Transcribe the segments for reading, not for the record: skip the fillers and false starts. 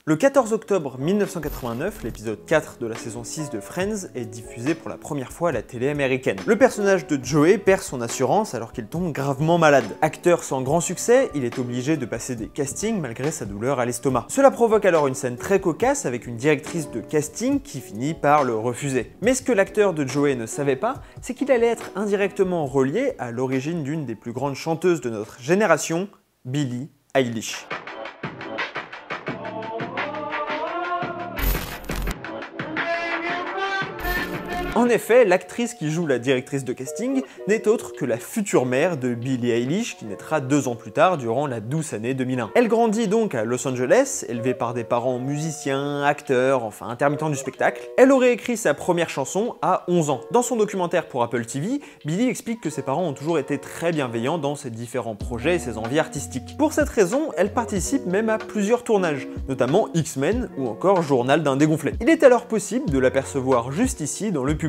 Le 14 octobre 1989, l'épisode 4 de la saison 6 de Friends est diffusé pour la première fois à la télé américaine. Le personnage de Joey perd son assurance alors qu'il tombe gravement malade. Acteur sans grand succès, il est obligé de passer des castings malgré sa douleur à l'estomac. Cela provoque alors une scène très cocasse avec une directrice de casting qui finit par le refuser. Mais ce que l'acteur de Joey ne savait pas, c'est qu'il allait être indirectement relié à l'origine d'une des plus grandes chanteuses de notre génération, Billie Eilish. En effet, l'actrice qui joue la directrice de casting n'est autre que la future mère de Billie Eilish qui naîtra 2 ans plus tard durant la douce année 2001. Elle grandit donc à Los Angeles, élevée par des parents musiciens, acteurs, enfin intermittents du spectacle. Elle aurait écrit sa première chanson à 11 ans. Dans son documentaire pour Apple TV, Billie explique que ses parents ont toujours été très bienveillants dans ses différents projets et ses envies artistiques. Pour cette raison, elle participe même à plusieurs tournages, notamment X-Men ou encore Journal d'un dégonflé. Il est alors possible de l'apercevoir juste ici dans le public.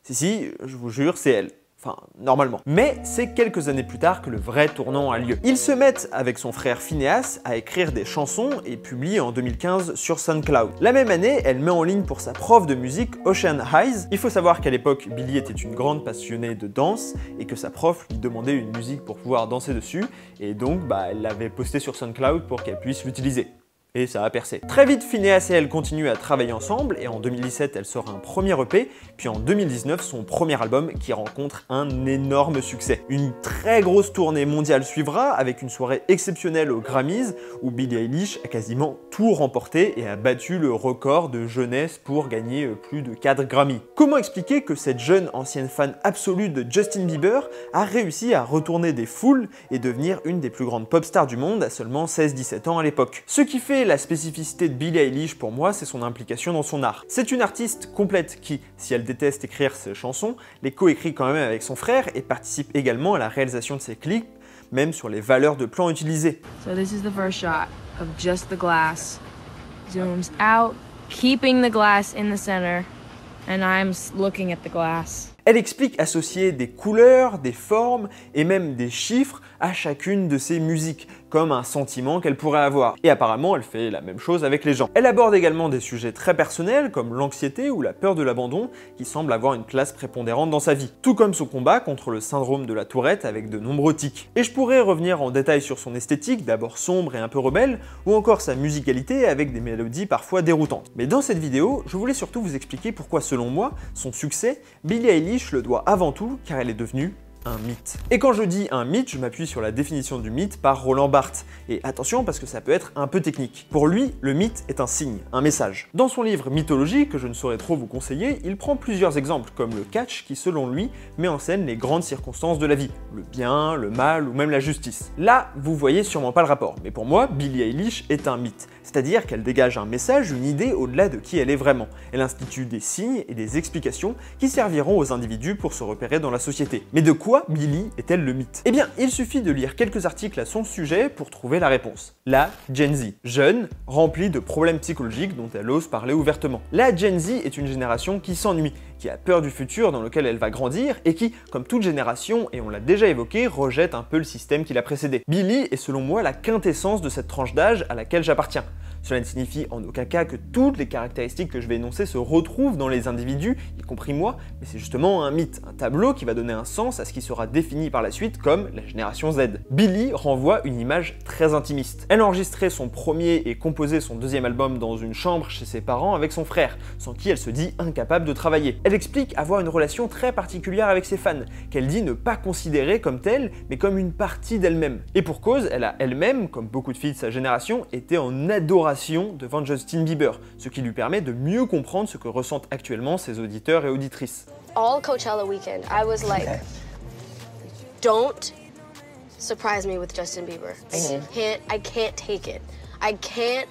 Si, je vous jure, c'est elle. Enfin, normalement. Mais c'est quelques années plus tard que le vrai tournant a lieu. Ils se mettent, avec son frère Phineas, à écrire des chansons et publient en 2015 sur SoundCloud. La même année, elle met en ligne pour sa prof de musique Ocean Eyes. Il faut savoir qu'à l'époque, Billie était une grande passionnée de danse et que sa prof lui demandait une musique pour pouvoir danser dessus, et donc elle l'avait postée sur SoundCloud pour qu'elle puisse l'utiliser. Et ça a percé. Très vite, Phineas et elle continuent à travailler ensemble, et en 2017, elle sort un premier EP, puis en 2019, son premier album qui rencontre un énorme succès. Une très grosse tournée mondiale suivra, avec une soirée exceptionnelle aux Grammys, où Billie Eilish a quasiment tout remporté et a battu le record de jeunesse pour gagner plus de 4 Grammys. Comment expliquer que cette jeune ancienne fan absolue de Justin Bieber a réussi à retourner des foules et devenir une des plus grandes pop stars du monde à seulement 16-17 ans à l'époque? Ce qui fait la spécificité de Billie Eilish pour moi, c'est son implication dans son art. C'est une artiste complète qui, si elle déteste écrire ses chansons, les coécrit quand même avec son frère et participe également à la réalisation de ses clips, même sur les valeurs de plan utilisées. So this is the first shot of just the glass. Zooms out, keeping the glass in the center, and I'm looking at the glass. Elle explique associer des couleurs, des formes et même des chiffres à chacune de ses musiques, comme un sentiment qu'elle pourrait avoir. Et apparemment, elle fait la même chose avec les gens. Elle aborde également des sujets très personnels, comme l'anxiété ou la peur de l'abandon, qui semblent avoir une place prépondérante dans sa vie. Tout comme son combat contre le syndrome de la Tourette avec de nombreux tics. Et je pourrais revenir en détail sur son esthétique, d'abord sombre et un peu rebelle, ou encore sa musicalité avec des mélodies parfois déroutantes. Mais dans cette vidéo, je voulais surtout vous expliquer pourquoi, selon moi, son succès, Billie Eilish le doit avant tout car elle est devenue un mythe. Et quand je dis un mythe, je m'appuie sur la définition du mythe par Roland Barthes. Et attention parce que ça peut être un peu technique. Pour lui, le mythe est un signe, un message. Dans son livre Mythologie, que je ne saurais trop vous conseiller, il prend plusieurs exemples, comme le catch qui, selon lui, met en scène les grandes circonstances de la vie. Le bien, le mal ou même la justice. Là, vous voyez sûrement pas le rapport. Mais pour moi, Billie Eilish est un mythe. C'est-à-dire qu'elle dégage un message, une idée au-delà de qui elle est vraiment. Elle institue des signes et des explications qui serviront aux individus pour se repérer dans la société. Mais de quoi Billie est-elle le mythe? Eh bien, il suffit de lire quelques articles à son sujet pour trouver la réponse. La Gen Z. Jeune, remplie de problèmes psychologiques dont elle ose parler ouvertement. La Gen Z est une génération qui s'ennuie, qui a peur du futur dans lequel elle va grandir et qui, comme toute génération, et on l'a déjà évoqué, rejette un peu le système qui l'a précédé. Billie est selon moi la quintessence de cette tranche d'âge à laquelle j'appartiens. Cela ne signifie en aucun cas que toutes les caractéristiques que je vais énoncer se retrouvent dans les individus, y compris moi, mais c'est justement un mythe, un tableau qui va donner un sens à ce qui sera défini par la suite comme la génération Z. Billie renvoie une image très intimiste. Elle a enregistré son premier et composé son deuxième album dans une chambre chez ses parents avec son frère, sans qui elle se dit incapable de travailler. Elle explique avoir une relation très particulière avec ses fans, qu'elle dit ne pas considérer comme telle, mais comme une partie d'elle-même. Et pour cause, elle a elle-même, comme beaucoup de filles de sa génération, été en adoration devant Justin Bieber, ce qui lui permet de mieux comprendre ce que ressentent actuellement ses auditeurs et auditrices. All Coachella weekend, I was like, don't surprise me with Justin Bieber. I can't take it. I can't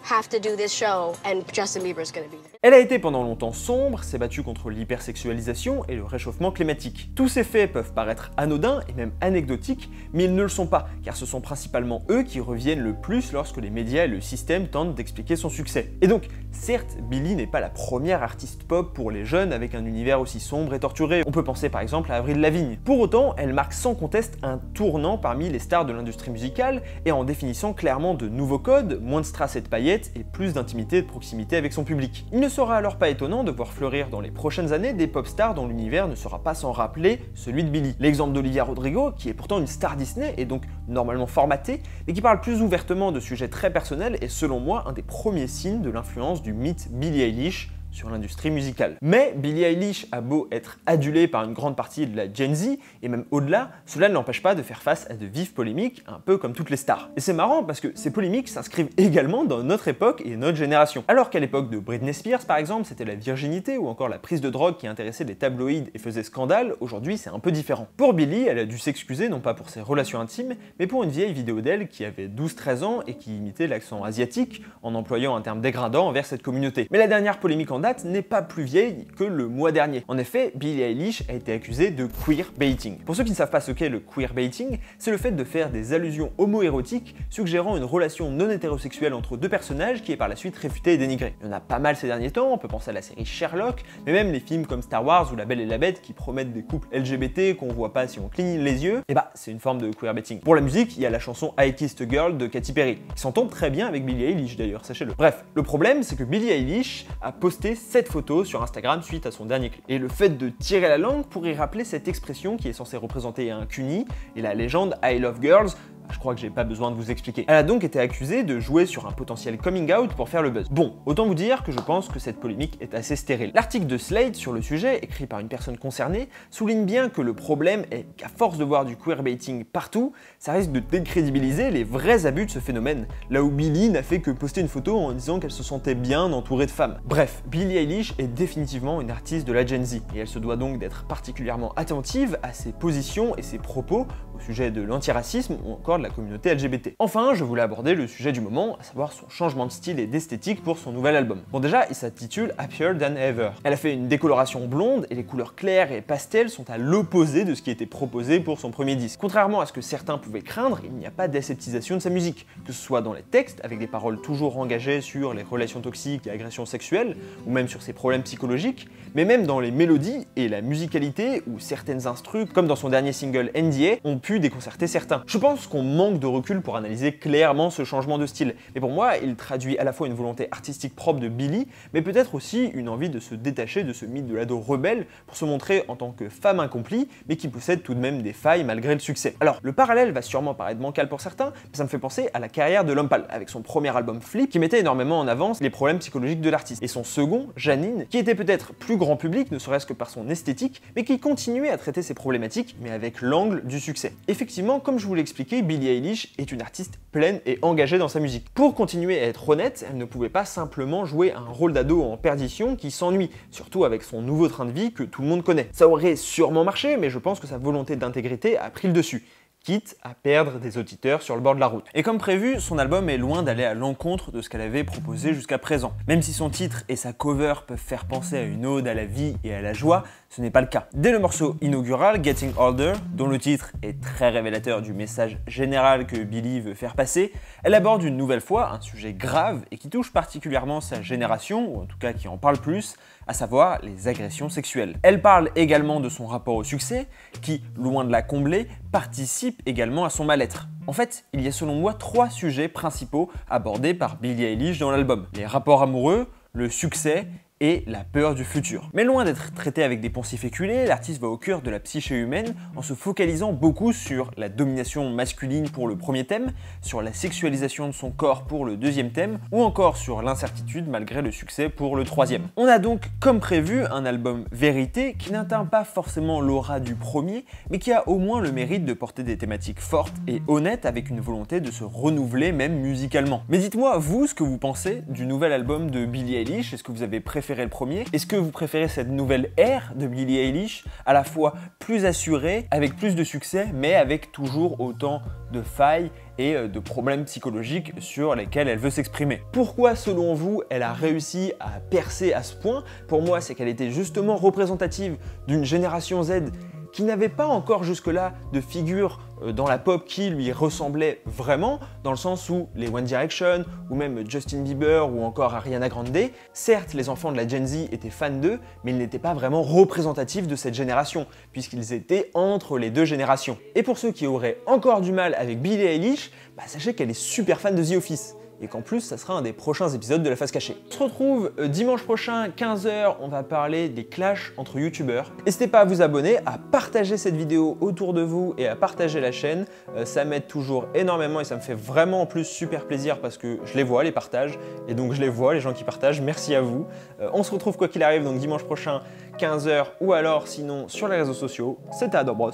have to do this show and Justin Bieber's gonna be there. Elle a été pendant longtemps sombre, s'est battue contre l'hypersexualisation et le réchauffement climatique. Tous ces faits peuvent paraître anodins et même anecdotiques, mais ils ne le sont pas, car ce sont principalement eux qui reviennent le plus lorsque les médias et le système tentent d'expliquer son succès. Et donc, certes, Billie n'est pas la première artiste pop pour les jeunes avec un univers aussi sombre et torturé. On peut penser par exemple à Avril Lavigne. Pour autant, elle marque sans conteste un tournant parmi les stars de l'industrie musicale et en définissant clairement de nouveaux codes, moins de strass et de paillettes et plus d'intimité et de proximité avec son public. Il ne sera alors pas étonnant de voir fleurir dans les prochaines années des pop stars dont l'univers ne sera pas sans rappeler celui de Billie. L'exemple d'Olivia Rodrigo, qui est pourtant une star Disney et donc normalement formatée, mais qui parle plus ouvertement de sujets très personnels est selon moi un des premiers signes de l'influence du mythe Billie Eilish sur l'industrie musicale. Mais Billie Eilish a beau être adulée par une grande partie de la Gen Z, et même au-delà, cela ne l'empêche pas de faire face à de vives polémiques, un peu comme toutes les stars. Et c'est marrant parce que ces polémiques s'inscrivent également dans notre époque et notre génération. Alors qu'à l'époque de Britney Spears par exemple, c'était la virginité ou encore la prise de drogue qui intéressait les tabloïds et faisait scandale, aujourd'hui c'est un peu différent. Pour Billie, elle a dû s'excuser non pas pour ses relations intimes, mais pour une vieille vidéo d'elle qui avait 12-13 ans et qui imitait l'accent asiatique en employant un terme dégradant envers cette communauté. Mais la dernière polémique en date n'est pas plus vieille que le mois dernier. En effet, Billie Eilish a été accusée de queerbaiting. Pour ceux qui ne savent pas ce qu'est le queerbaiting, c'est le fait de faire des allusions homo-érotiques suggérant une relation non hétérosexuelle entre deux personnages qui est par la suite réfutée et dénigrée. Il y en a pas mal ces derniers temps, on peut penser à la série Sherlock, mais même les films comme Star Wars ou La Belle et la Bête qui promettent des couples LGBT qu'on voit pas si on cligne les yeux, et bah c'est une forme de queerbaiting. Pour la musique, il y a la chanson I Kissed a Girl de Katy Perry, qui s'entend très bien avec Billie Eilish d'ailleurs, sachez-le. Bref, le problème c'est que Billie Eilish a posté cette photo sur Instagram suite à son dernier clip. Et le fait de tirer la langue pourrait rappeler cette expression qui est censée représenter un cuni et la légende I Love Girls. Je crois que j'ai pas besoin de vous expliquer. Elle a donc été accusée de jouer sur un potentiel coming out pour faire le buzz. Bon, autant vous dire que je pense que cette polémique est assez stérile. L'article de Slate sur le sujet, écrit par une personne concernée, souligne bien que le problème est qu'à force de voir du queerbaiting partout, ça risque de décrédibiliser les vrais abus de ce phénomène, là où Billie n'a fait que poster une photo en disant qu'elle se sentait bien entourée de femmes. Bref, Billie Eilish est définitivement une artiste de la Gen Z, et elle se doit donc d'être particulièrement attentive à ses positions et ses propos au sujet de l'antiracisme ou encore de la communauté LGBT. Enfin, je voulais aborder le sujet du moment, à savoir son changement de style et d'esthétique pour son nouvel album. Bon déjà, il s'intitule Happier Than Ever. Elle a fait une décoloration blonde et les couleurs claires et pastel sont à l'opposé de ce qui était proposé pour son premier disque. Contrairement à ce que certains pouvaient craindre, il n'y a pas d'aseptisation de sa musique, que ce soit dans les textes, avec des paroles toujours engagées sur les relations toxiques et agressions sexuelles, ou même sur ses problèmes psychologiques, mais même dans les mélodies et la musicalité, où certaines instrus, comme dans son dernier single NDA, ont pu déconcerter certains. Je pense qu'on manque de recul pour analyser clairement ce changement de style, mais pour moi, il traduit à la fois une volonté artistique propre de Billie, mais peut-être aussi une envie de se détacher de ce mythe de l'ado rebelle pour se montrer en tant que femme accomplie, mais qui possède tout de même des failles malgré le succès. Alors, le parallèle va sûrement paraître bancal pour certains, mais ça me fait penser à la carrière de L'Homme Pâle, avec son premier album Flip, qui mettait énormément en avance les problèmes psychologiques de l'artiste, et son second, Janine, qui était peut-être plus grand public, ne serait-ce que par son esthétique, mais qui continuait à traiter ses problématiques, mais avec l'angle du succès. Effectivement, comme je vous l'ai expliqué, Billie Eilish est une artiste pleine et engagée dans sa musique. Pour continuer à être honnête, elle ne pouvait pas simplement jouer un rôle d'ado en perdition qui s'ennuie, surtout avec son nouveau train de vie que tout le monde connaît. Ça aurait sûrement marché, mais je pense que sa volonté d'intégrité a pris le dessus, quitte à perdre des auditeurs sur le bord de la route. Et comme prévu, son album est loin d'aller à l'encontre de ce qu'elle avait proposé jusqu'à présent. Même si son titre et sa cover peuvent faire penser à une ode à la vie et à la joie, ce n'est pas le cas. Dès le morceau inaugural, Getting Older, dont le titre est très révélateur du message général que Billie veut faire passer, elle aborde une nouvelle fois un sujet grave et qui touche particulièrement sa génération, ou en tout cas qui en parle plus, à savoir les agressions sexuelles. Elle parle également de son rapport au succès, qui, loin de la combler, participe également à son mal-être. En fait, il y a selon moi 3 sujets principaux abordés par Billie Eilish dans l'album. Les rapports amoureux, le succès et la peur du futur. Mais loin d'être traité avec des pensées féculées, l'artiste va au cœur de la psyché humaine en se focalisant beaucoup sur la domination masculine pour le premier thème, sur la sexualisation de son corps pour le deuxième thème, ou encore sur l'incertitude malgré le succès pour le troisième. On a donc, comme prévu, un album vérité qui n'atteint pas forcément l'aura du premier, mais qui a au moins le mérite de porter des thématiques fortes et honnêtes avec une volonté de se renouveler même musicalement. Mais dites-moi, vous, ce que vous pensez du nouvel album de Billie Eilish, est-ce que vous avez préféré préférez le premier? Est-ce que vous préférez cette nouvelle ère de Billie Eilish, à la fois plus assurée, avec plus de succès, mais avec toujours autant de failles et de problèmes psychologiques sur lesquels elle veut s'exprimer? Pourquoi, selon vous, elle a réussi à percer à ce point? Pour moi, c'est qu'elle était justement représentative d'une génération Z qui n'avait pas encore jusque-là de figure dans la pop qui lui ressemblait vraiment, dans le sens où les One Direction, ou même Justin Bieber, ou encore Ariana Grande, certes les enfants de la Gen Z étaient fans d'eux, mais ils n'étaient pas vraiment représentatifs de cette génération, puisqu'ils étaient entre les deux générations. Et pour ceux qui auraient encore du mal avec Billie Eilish, sachez qu'elle est super fan de The Office. Et qu'en plus, ça sera un des prochains épisodes de La Face Cachée. On se retrouve dimanche prochain, 15 h, on va parler des clashs entre youtubeurs. N'hésitez pas à vous abonner, à partager cette vidéo autour de vous et à partager la chaîne. Ça m'aide toujours énormément et ça me fait vraiment en plus super plaisir parce que je les vois, les partages, et donc je les vois, les gens qui partagent, merci à vous. On se retrouve quoi qu'il arrive, donc dimanche prochain, 15 h, ou alors sinon sur les réseaux sociaux. C'était Adobros,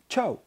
ciao!